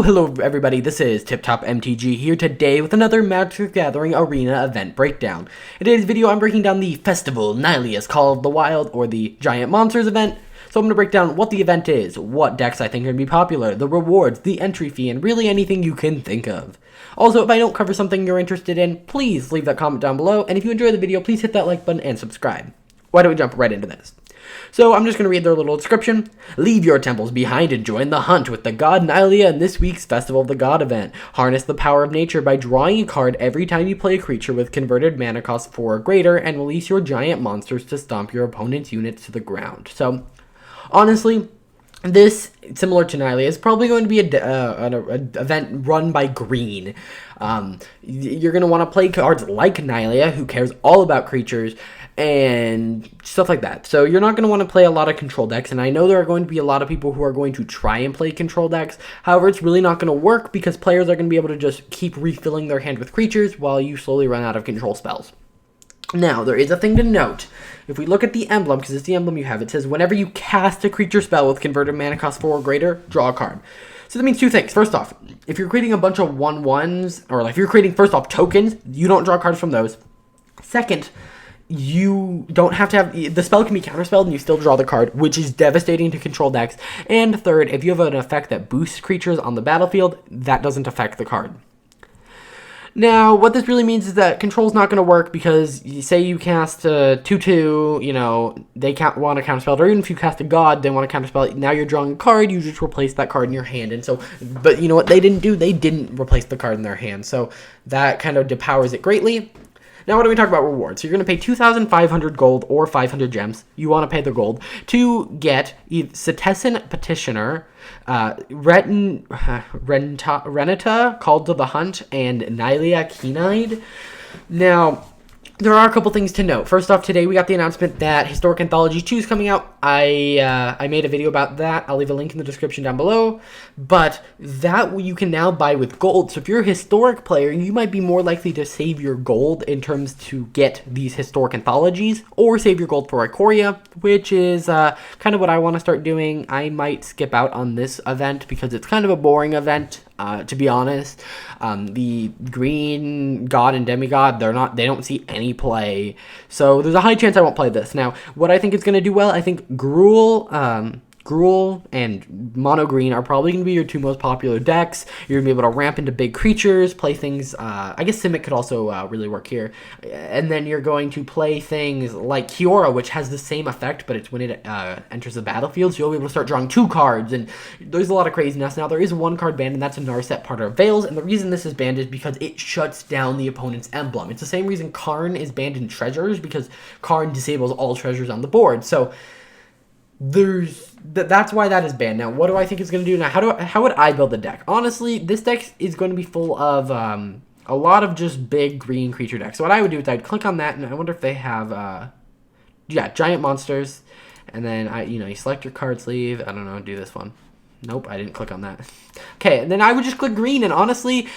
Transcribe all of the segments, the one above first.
Hello everybody, this is Tip Top MTG here today with another Magic the Gathering Arena event breakdown. In today's video, I'm breaking down the festival Nylea is called the Wild or the Giant Monsters event. So I'm going to break down what the event is, what decks I think are going to be popular, the rewards, the entry fee, and really anything you can think of. Also, if I don't cover something you're interested in, please leave that comment down below, and if you enjoy the video, please hit that like button and subscribe. Why don't we jump right into this? So I'm just going to read their little description. Leave your temples behind and join the hunt with the god Nylea in this week's Festival of the God event. Harness the power of nature by drawing a card every time you play a creature with converted mana cost 4 or greater, and release your giant monsters to stomp your opponent's units to the ground. So, honestly, this, similar to Nylea, is probably going to be an event run by Green. You're going to want to play cards like Nylea, who cares all about creatures, and stuff like that. So you're not going to want to play a lot of control decks, and I know there are going to be a lot of people who are going to try and play control decks. However, it's really not going to work because players are going to be able to just keep refilling their hand with creatures while you slowly run out of control spells. Now, there is a thing to note. If we look at the emblem, because it's the emblem you have, it says whenever you cast a creature spell with converted mana cost 4 or greater, draw a card. So that means two things. First off, if you're creating a bunch of 1/1s, or if you're creating, first off, tokens, you don't draw cards from those. Second, you don't have to have, the spell can be counterspelled and you still draw the card, which is devastating to control decks. And third, if you have an effect that boosts creatures on the battlefield, that doesn't affect the card. Now, what this really means is that control's not going to work because, say you cast a 2/2, they want to counterspell it, or even if you cast a god, they want to counterspell it, now you're drawing a card, you just replace that card in your hand, and so, but you know what they didn't do? They didn't replace the card in their hand, so that kind of depowers it greatly. Now, what do we talk about rewards? So you're going to pay 2,500 gold or 500 gems. You want to pay the gold to get Citizen Petitioner, Renata, Called to the Hunt, and Nylea Keen-Eyed. Now, there are a couple things to note. First off, today we got the announcement that Historic Anthology 2 is coming out. I made a video about that. I'll leave a link in the description down below. But that you can now buy with gold. So if you're a Historic player, you might be more likely to save your gold in terms to get these Historic Anthologies, or save your gold for Ikoria, which is kind of what I want to start doing. I might skip out on this event because it's kind of a boring event. To be honest, the green god and demigod, they don't see any play, so there's a high chance I won't play this. Now, what I think is going to do well, I think Gruul and Mono Green are probably going to be your two most popular decks. You're going to be able to ramp into big creatures, play things, I guess Simic could also really work here. And then you're going to play things like Kiora, which has the same effect, but it's when it enters the battlefield, so you'll be able to start drawing 2 cards, and there's a lot of craziness. Now, there is one card banned, and that's a Narset Part of Veils, and the reason this is banned is because it shuts down the opponent's emblem. It's the same reason Karn is banned in Treasures, because Karn disables all treasures on the board. So that's why that is banned. Now, what do I think it's going to do now? How would I build the deck? Honestly, this deck is going to be full of a lot of just big green creature decks. So what I would do is I'd click on that, and I wonder if they have giant monsters, and then you select your card sleeve. I don't know, do this one. Nope, I didn't click on that. Okay, and then I would just click green, and honestly,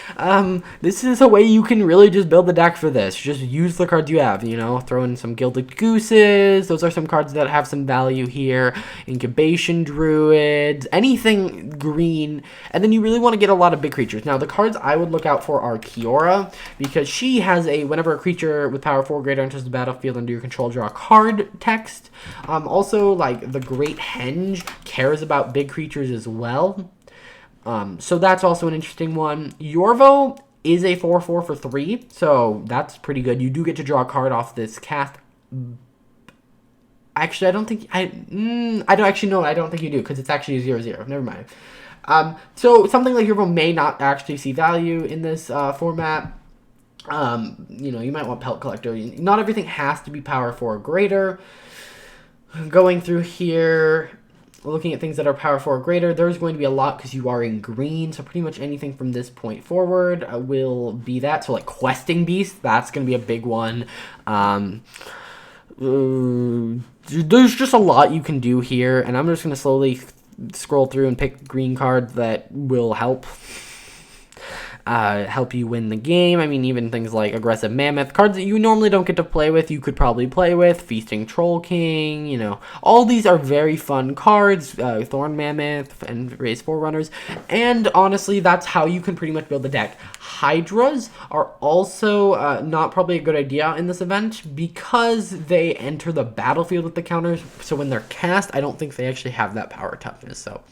this is a way you can really just build the deck for this. Just use the cards you have, throw in some Gilded Gooses. Those are some cards that have some value here. Incubation Druids, anything green, and then you really want to get a lot of big creatures. Now, the cards I would look out for are Kiora, because she has whenever a creature with power 4 or greater enters the battlefield under your control, draw a card text. Also, like, the Great Henge cares about big creatures as well. So that's also an interesting one. Yorvo is a 4/4 for 3, so that's pretty good. You do get to draw a card off this cast. Actually, I don't think I don't think you do, because it's actually a 0/0. Never mind. So something like Yorvo may not actually see value in this format. You might want Pelt Collector. Not everything has to be power 4 or greater. Going through here, looking at things that are power 4 or greater, there's going to be a lot because you are in green, so pretty much anything from this point forward will be that. So like Questing Beast, that's going to be a big one. There's just a lot you can do here, and I'm just going to slowly scroll through and pick green cards that will help. help you win the game. I mean, even things like Aggressive Mammoth, cards that you normally don't get to play with, you could probably play with. Feasting Troll King, you know, all these are very fun cards. Thorn Mammoth and Raise Forerunners, and honestly, that's how you can pretty much build the deck. Hydras are also not probably a good idea in this event because they enter the battlefield with the counters, so when they're cast, I don't think they actually have that power toughness, so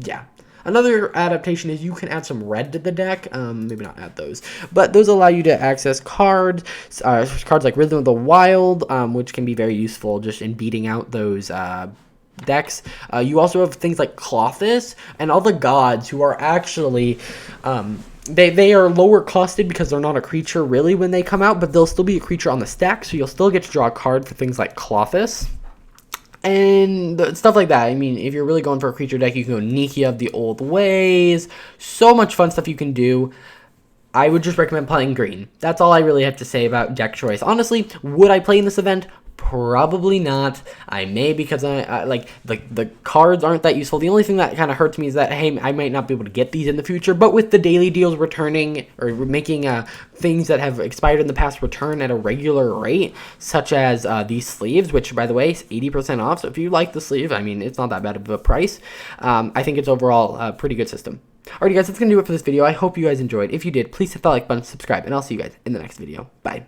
yeah. Another adaptation is you can add some red to the deck. Maybe not add those, but those allow you to access cards like Rhythm of the Wild, which can be very useful just in beating out those decks. You also have things like Clothis and all the gods, who are actually they are lower costed because they're not a creature really when they come out, but they'll still be a creature on the stack, so you'll still get to draw a card for things like Clothis and stuff like that. I mean, if you're really going for a creature deck, you can go Nylea of the Old Ways. So much fun stuff you can do. I would just recommend playing green. That's all I really have to say about deck choice. Honestly, would I play in this event? Probably not. I may, because I like the cards aren't that useful. The only thing that kind of hurts me is that, hey, I might not be able to get these in the future, but with the daily deals returning or making things that have expired in the past return at a regular rate, such as these sleeves, which by the way is 80% off, so if you like the sleeve, I mean, it's not that bad of a price. I think it's overall a pretty good system. Alright guys, that's going to do it for this video. I hope you guys enjoyed. If you did, please hit the like button, subscribe, and I'll see you guys in the next video. Bye.